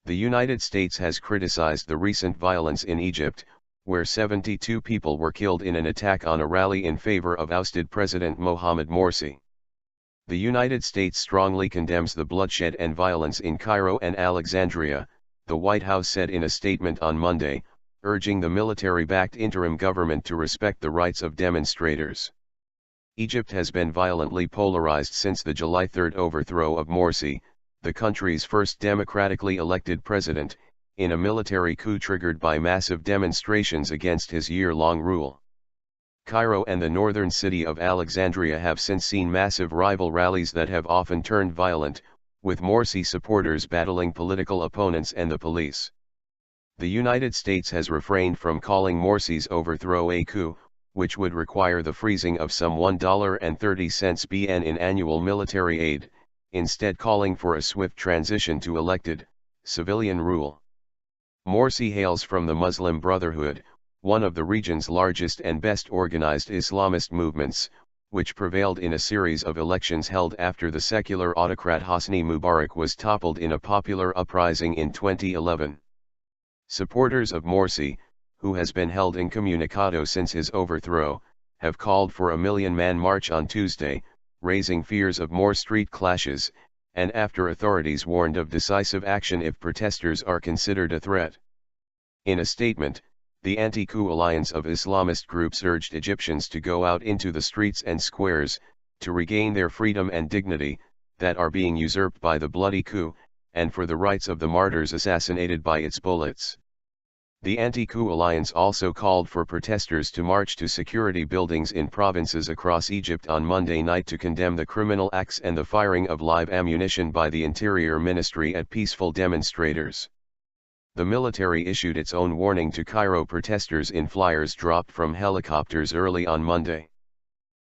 The United States has criticized the recent violence in Egypt, where 72 people were killed in an attack on a rally in favor of ousted President Mohamed Morsi. The United States strongly condemns the bloodshed and violence in Cairo and Alexandria, the White House said in a statement on Monday, urging the military-backed interim government to respect the rights of demonstrators. Egypt has been violently polarized since the July 3 overthrow of Morsi, the country's first democratically elected president, in a military coup triggered by massive demonstrations against his year-long rule. Cairo and the northern city of Alexandria have since seen massive rival rallies that have often turned violent, with Morsi supporters battling political opponents and the police. The United States has refrained from calling Morsi's overthrow a coup, which would require the freezing of some $1.30 billion in annual military aid, instead calling for a swift transition to elected, civilian rule. Morsi hails from the Muslim Brotherhood, one of the region's largest and best organized Islamist movements, which prevailed in a series of elections held after the secular autocrat Hosni Mubarak was toppled in a popular uprising in 2011. Supporters of Morsi, who has been held incommunicado since his overthrow, have called for a million-man march on Tuesday, raising fears of more street clashes, and after authorities warned of decisive action if protesters are considered a threat. In a statement, the anti-coup alliance of Islamist groups urged Egyptians to go out into the streets and squares, to regain their freedom and dignity, that are being usurped by the bloody coup, and for the rights of the martyrs assassinated by its bullets. The anti-coup alliance also called for protesters to march to security buildings in provinces across Egypt on Monday night to condemn the criminal acts and the firing of live ammunition by the Interior Ministry at peaceful demonstrators. The military issued its own warning to Cairo protesters in flyers dropped from helicopters early on Monday.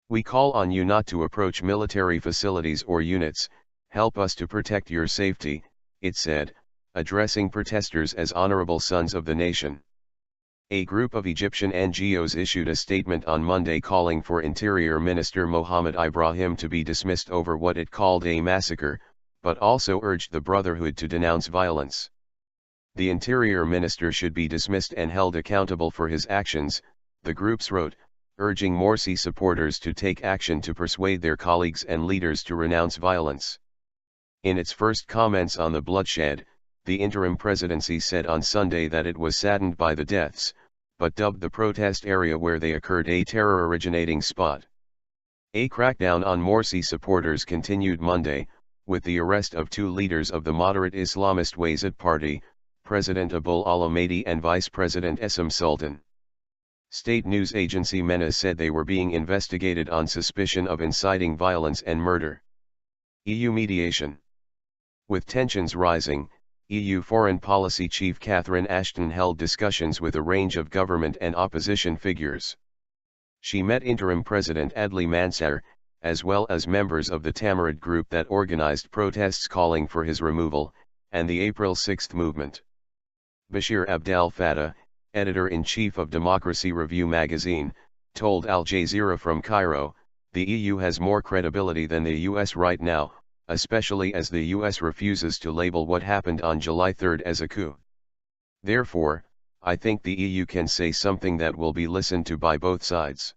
"We call on you not to approach military facilities or units, help us to protect your safety," it said, addressing protesters as honorable sons of the nation. A group of Egyptian NGOs issued a statement on Monday calling for Interior Minister Mohamed Ibrahim to be dismissed over what it called a massacre, but also urged the Brotherhood to denounce violence. The Interior Minister should be dismissed and held accountable for his actions, the groups wrote, urging Morsi supporters to take action to persuade their colleagues and leaders to renounce violence. In its first comments on the bloodshed, the interim presidency said on Sunday that it was saddened by the deaths, but dubbed the protest area where they occurred a terror-originating spot. A crackdown on Morsi supporters continued Monday, with the arrest of two leaders of the moderate Islamist Wazid Party, President Abul Al-Mahdi and Vice President Essam Sultan. State news agency MENA said they were being investigated on suspicion of inciting violence and murder. EU mediation. With tensions rising, EU Foreign Policy Chief Catherine Ashton held discussions with a range of government and opposition figures. She met interim President Adli Mansour, as well as members of the Tamarind group that organized protests calling for his removal, and the April 6 movement. Bashir Abdel Fattah, editor-in-chief of Democracy Review magazine, told Al Jazeera from Cairo, "The EU has more credibility than the US right now, especially as the US refuses to label what happened on July 3 as a coup. Therefore, I think the EU can say something that will be listened to by both sides."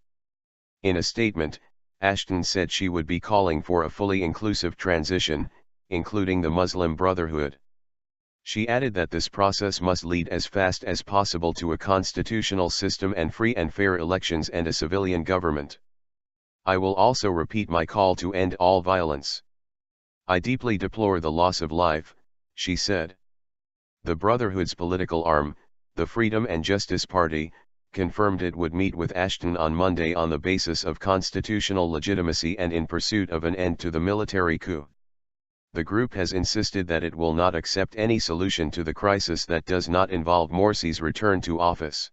In a statement, Ashton said she would be calling for a fully inclusive transition, including the Muslim Brotherhood. She added that this process must lead as fast as possible to a constitutional system and free and fair elections and a civilian government. "I will also repeat my call to end all violence. I deeply deplore the loss of life," she said. The Brotherhood's political arm, the Freedom and Justice Party, confirmed it would meet with Ashton on Monday on the basis of constitutional legitimacy and in pursuit of an end to the military coup. The group has insisted that it will not accept any solution to the crisis that does not involve Morsi's return to office.